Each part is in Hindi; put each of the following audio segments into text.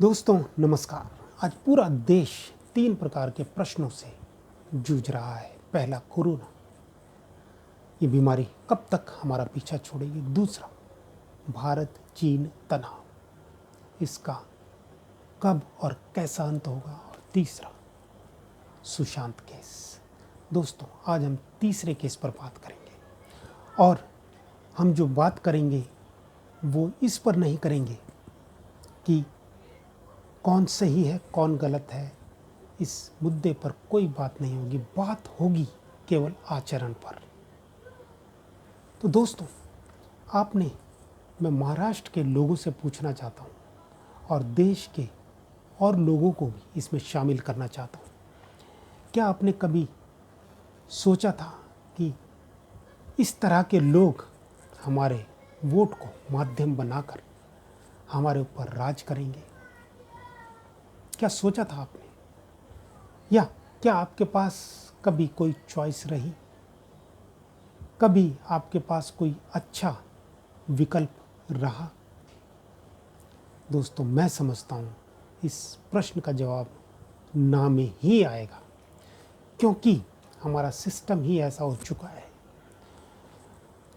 दोस्तों नमस्कार। आज पूरा देश 3 प्रकार के प्रश्नों से जूझ रहा है। पहला, कोरोना, ये बीमारी कब तक हमारा पीछा छोड़ेगी। दूसरा, भारत चीन तनाव, इसका कब और कैसा अंत होगा। और तीसरा, सुशांत केस। दोस्तों आज हम तीसरे केस पर बात करेंगे और हम जो बात करेंगे वो इस पर नहीं करेंगे कि कौन सही है कौन गलत है। इस मुद्दे पर कोई बात नहीं होगी, बात होगी केवल आचरण पर। तो दोस्तों मैं महाराष्ट्र के लोगों से पूछना चाहता हूँ और देश के और लोगों को भी इसमें शामिल करना चाहता हूँ। क्या आपने कभी सोचा था कि इस तरह के लोग हमारे वोट को माध्यम बनाकर हमारे ऊपर राज करेंगे? क्या सोचा था आपने? या क्या आपके पास कभी कोई चॉइस रही? कभी आपके पास कोई अच्छा विकल्प रहा? दोस्तों मैं समझता हूँ इस प्रश्न का जवाब ना में ही आएगा, क्योंकि हमारा सिस्टम ही ऐसा हो चुका है।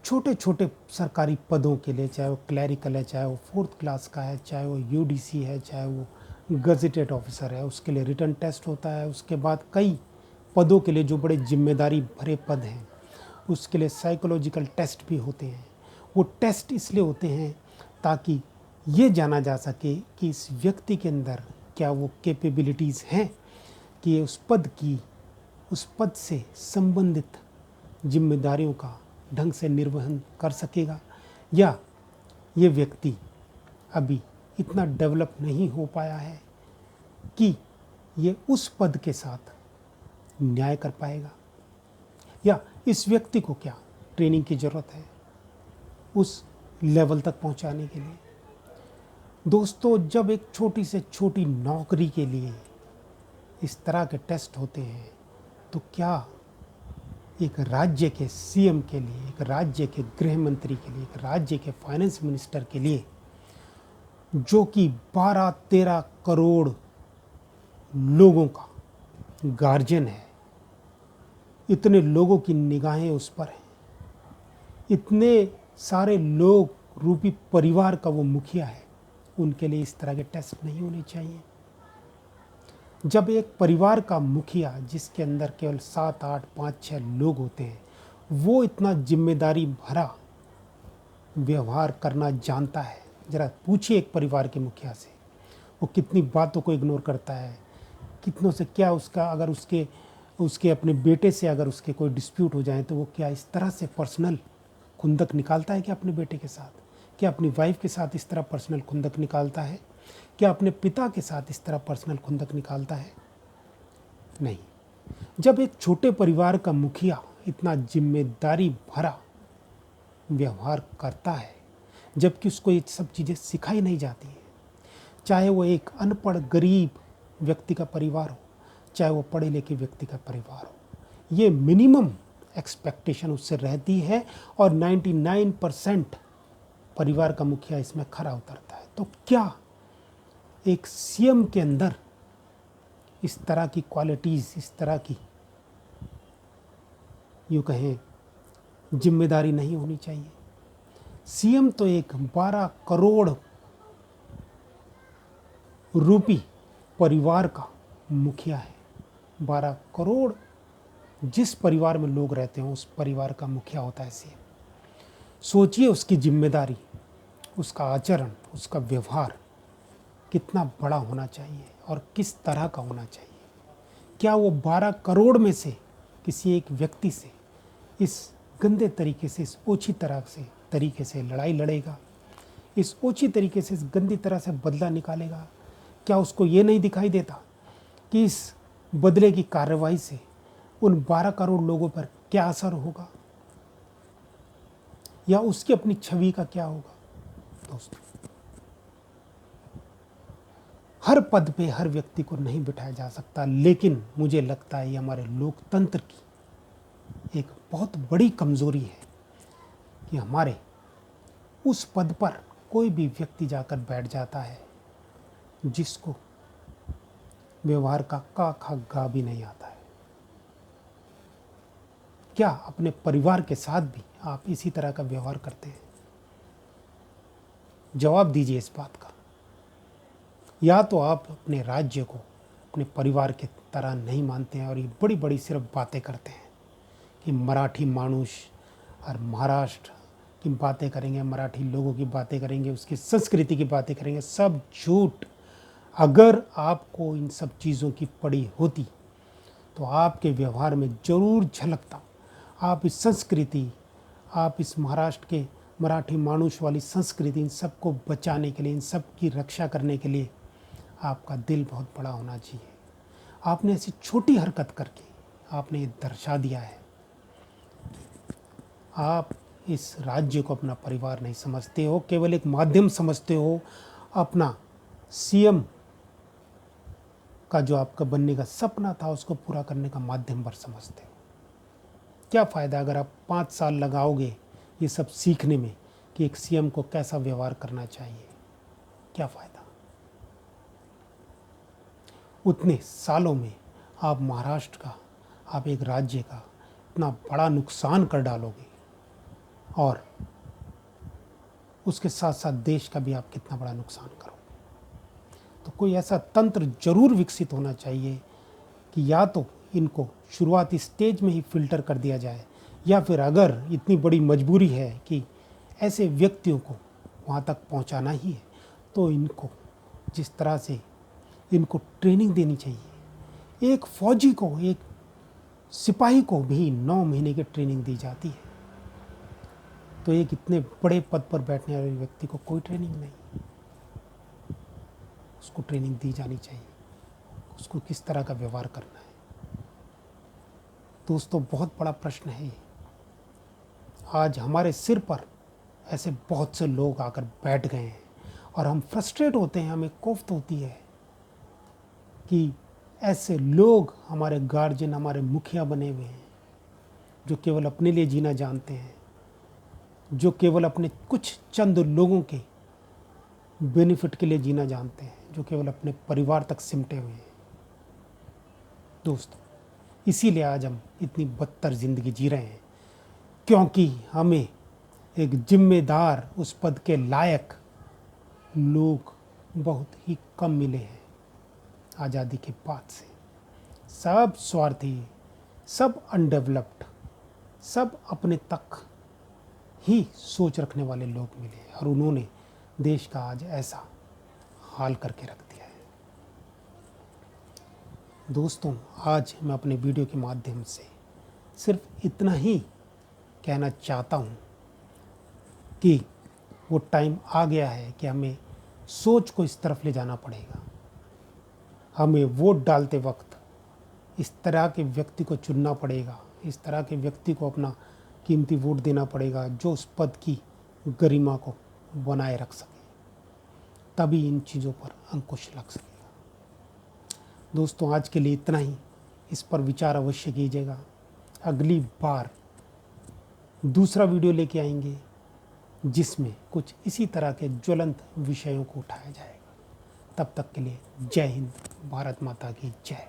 छोटे छोटे सरकारी पदों के लिए, चाहे वो क्लैरिकल है, चाहे वो 4th क्लास का है, चाहे वो यूडीसी है, चाहे वो गजेटेड ऑफिसर है, उसके लिए रिटन टेस्ट होता है। उसके बाद कई पदों के लिए जो बड़े जिम्मेदारी भरे पद हैं उसके लिए साइकोलॉजिकल टेस्ट भी होते हैं। वो टेस्ट इसलिए होते हैं ताकि ये जाना जा सके कि इस व्यक्ति के अंदर क्या वो कैपेबिलिटीज़ हैं कि ये उस पद से संबंधित जिम्मेदारियों का ढंग से निर्वहन कर सकेगा, या ये व्यक्ति अभी इतना डेवलप नहीं हो पाया है कि ये उस पद के साथ न्याय कर पाएगा, या इस व्यक्ति को क्या ट्रेनिंग की ज़रूरत है उस लेवल तक पहुंचाने के लिए। दोस्तों जब एक छोटी से छोटी नौकरी के लिए इस तरह के टेस्ट होते हैं तो क्या एक राज्य के सीएम के लिए, एक राज्य के गृह मंत्री के लिए, एक राज्य के फाइनेंस मिनिस्टर के लिए, जो कि 12-13 करोड़ लोगों का गार्जियन है, इतने लोगों की निगाहें उस पर हैं, इतने सारे लोग रूपी परिवार का वो मुखिया है, उनके लिए इस तरह के टेस्ट नहीं होने चाहिए। जब एक परिवार का मुखिया, जिसके अंदर केवल 7, 8, 5, 6 लोग होते हैं, वो इतना जिम्मेदारी भरा व्यवहार करना जानता है, ज़रा पूछिए एक परिवार के मुखिया से वो कितनी बातों को इग्नोर करता है, कितनों से क्या उसका, अगर उसके अपने बेटे से अगर उसके कोई डिस्प्यूट हो जाए तो वो क्या इस तरह से पर्सनल खुंदक निकालता है क्या अपने बेटे के साथ? क्या अपनी वाइफ के साथ इस तरह पर्सनल खुंदक निकालता है? क्या अपने पिता के साथ इस तरह पर्सनल खुंदक निकालता है? नहीं। जब एक छोटे परिवार का मुखिया इतना जिम्मेदारी भरा व्यवहार करता है, जबकि उसको ये सब चीज़ें सिखाई नहीं जाती हैं, चाहे वो एक अनपढ़ गरीब व्यक्ति का परिवार हो, चाहे वो पढ़े लिखे व्यक्ति का परिवार हो, ये मिनिमम एक्सपेक्टेशन उससे रहती है और 99% परिवार का मुखिया इसमें खरा उतरता है। तो क्या एक सीएम के अंदर इस तरह की क्वालिटीज़, इस तरह की यूँ कहें जिम्मेदारी नहीं होनी चाहिए? सीएम तो एक 12 करोड़ रूपी परिवार का मुखिया है। 12 करोड़ जिस परिवार में लोग रहते हैं उस परिवार का मुखिया होता है सीएम। सोचिए उसकी जिम्मेदारी, उसका आचरण, उसका व्यवहार कितना बड़ा होना चाहिए और किस तरह का होना चाहिए। क्या वो 12 करोड़ में से किसी एक व्यक्ति से इस गंदे तरीके से, इस ओछी तरीके से लड़ाई लड़ेगा, इस ओछी तरीके से, इस गंदी तरह से बदला निकालेगा? क्या उसको ये नहीं दिखाई देता कि इस बदले की कार्रवाई से उन 12 करोड़ लोगों पर क्या असर होगा, या उसकी अपनी छवि का क्या होगा? दोस्तों हर पद पे हर व्यक्ति को नहीं बिठाया जा सकता, लेकिन मुझे लगता है ये हमारे लोकतंत्र की एक बहुत बड़ी कमजोरी है कि हमारे उस पद पर कोई भी व्यक्ति जाकर बैठ जाता है जिसको व्यवहार का खा गा भी नहीं आता है। क्या अपने परिवार के साथ भी आप इसी तरह का व्यवहार करते हैं? जवाब दीजिए इस बात का। या तो आप अपने राज्य को अपने परिवार के तरह नहीं मानते हैं और ये बड़ी बड़ी सिर्फ बातें करते हैं कि मराठी मानुष और महाराष्ट्र की बातें करेंगे, मराठी लोगों की बातें करेंगे, उसकी संस्कृति की बातें करेंगे। सब झूठ। अगर आपको इन सब चीज़ों की पड़ी होती तो आपके व्यवहार में ज़रूर झलकता। आप इस संस्कृति, आप इस महाराष्ट्र के मराठी मानुष वाली संस्कृति, इन सब को बचाने के लिए, इन सब की रक्षा करने के लिए आपका दिल बहुत बड़ा होना चाहिए। आपने ऐसी छोटी हरकत करके आपने ये दर्शा दिया है आप इस राज्य को अपना परिवार नहीं समझते हो, केवल एक माध्यम समझते हो। अपना सीएम का जो आपका बनने का सपना था उसको पूरा करने का माध्यम पर समझते हो। क्या फ़ायदा अगर आप 5 साल लगाओगे ये सब सीखने में कि एक सीएम को कैसा व्यवहार करना चाहिए? क्या फ़ायदा? उतने सालों में आप महाराष्ट्र का, आप एक राज्य का इतना बड़ा नुकसान कर डालोगे और उसके साथ साथ देश का भी आप कितना बड़ा नुकसान करोगे। तो कोई ऐसा तंत्र जरूर विकसित होना चाहिए कि या तो इनको शुरुआती स्टेज में ही फिल्टर कर दिया जाए, या फिर अगर इतनी बड़ी मजबूरी है कि ऐसे व्यक्तियों को वहाँ तक पहुँचाना ही है तो इनको जिस तरह से इनको ट्रेनिंग देनी चाहिए। एक फौजी को, एक सिपाही को भी 9 महीने की ट्रेनिंग दी जाती है, तो एक इतने बड़े पद पर बैठने वाले व्यक्ति को कोई ट्रेनिंग नहीं। उसको ट्रेनिंग दी जानी चाहिए, उसको किस तरह का व्यवहार करना है। दोस्तों, बहुत बड़ा प्रश्न है। आज हमारे सिर पर ऐसे बहुत से लोग आकर बैठ गए हैं और हम फ्रस्ट्रेट होते हैं, हमें कोफ्त होती है कि ऐसे लोग हमारे गार्जियन, हमारे मुखिया बने हुए हैं जो केवल अपने लिए जीना जानते हैं, जो केवल अपने कुछ चंद लोगों के बेनिफिट के लिए जीना जानते हैं, जो केवल अपने परिवार तक सिमटे हुए हैं। दोस्तों, इसीलिए आज हम इतनी बदतर ज़िंदगी जी रहे हैं, क्योंकि हमें एक जिम्मेदार, उस पद के लायक लोग बहुत ही कम मिले हैं। आज़ादी के बाद से सब स्वार्थी, सब अनडेवलप्ड, सब अपने तक ही सोच रखने वाले लोग मिले और उन्होंने देश का आज ऐसा हाल करके रख दिया है। दोस्तों, आज मैं अपने वीडियो के माध्यम से सिर्फ इतना ही कहना चाहता हूँ कि वो टाइम आ गया है कि हमें सोच को इस तरफ ले जाना पड़ेगा। हमें वोट डालते वक्त इस तरह के व्यक्ति को चुनना पड़ेगा, इस तरह के व्यक्ति को अपना कीमती वोट देना पड़ेगा जो उस पद की गरिमा को बनाए रख सके, तभी इन चीज़ों पर अंकुश लग सकेगा। दोस्तों, आज के लिए इतना ही। इस पर विचार अवश्य कीजिएगा। अगली बार दूसरा वीडियो लेके आएंगे जिसमें कुछ इसी तरह के ज्वलंत विषयों को उठाया जाएगा। तब तक के लिए जय हिंद, भारत माता की जय।